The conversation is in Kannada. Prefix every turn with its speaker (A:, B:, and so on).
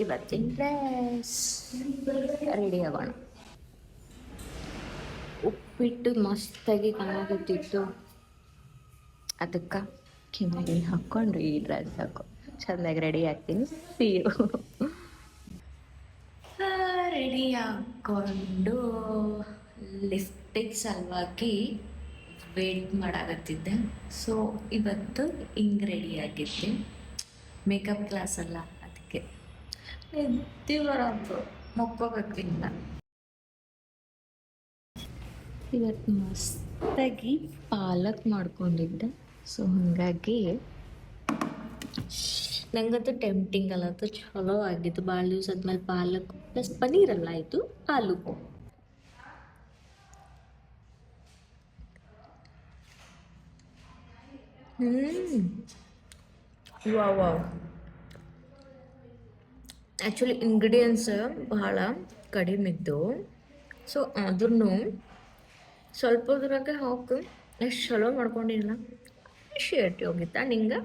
A: ಇವತ್ತಿನ ಡ್ರೆಸ್ ರೆಡಿ ಆಗೋಣ. ಉಪ್ಪಿಟ್ಟು ಮಸ್ತಾಗಿ ಕಾಣಕತ್ತಿತ್ತು, ಅದಕ್ಕೆ ಕಿವಿಗೆ ಹಾಕ್ಕೊಂಡು ಈ ಡ್ರೆಸ್ ಹಾಕೋ ಚೆಂದಾಗಿ ರೆಡಿ ಆಗ್ತೀನಿ. ಸೀರು ರೆಡಿ ಹಾಕ್ಕೊಂಡು ಲಿಫ್ಟಿಗೆ ಸಲುವಾಗಿ ವೇಟ್ ಮಾಡಾಕತ್ತಿದ್ದೆ. ಸೊ ಇವತ್ತು ಹಿಂಗೆ ರೆಡಿ ಆಗಿದ್ದೆ. ಮೇಕಪ್ ಕ್ಲಾಸ್ ಅಲ್ಲ, ಅದಕ್ಕೆ ನಿದ್ದೆ ಬರೋದು ಮಕ್ಕೋಬೇಕಿಲ್ಲ. ಇವತ್ತು ಮಸ್ತಾಗಿ ಪಾಲಕ್ ಮಾಡ್ಕೊಂಡಿದ್ದೆ. ಸೊ ಹಾಗಾಗಿ ನಂಗಂತೂ ಟೆಂಪ್ಟಿಂಗ್ ಅಲ್ಲಂತೂ ಚಲೋ ಆಗಿತ್ತು. ಭಾಳ ದಿವಸ ಆದ್ಮೇಲೆ ಪಾಲಕ್ ಪ್ಲಸ್ ಪನ್ನೀರಲ್ಲ ಆಯಿತು, ಆಲೂ. Wow wow. ಆ್ಯಕ್ಚುಲಿ ಇಂಗ್ರೀಡಿಯೆಂಟ್ಸ್ ಬಹಳ ಕಡಿಮೆ ಇದ್ದು, ಸೊ ಆದ್ರೂ ಸ್ವಲ್ಪ ದಿನಕ್ಕೆ ಹಾಕಿ ಎಷ್ಟು ಚಲೋ ಮಾಡ್ಕೊಂಡಿಲ್ಲ. ಶೇರ್ಟಿ ಹೋಗಿತ್ತಾ ನಿಂಗೆ?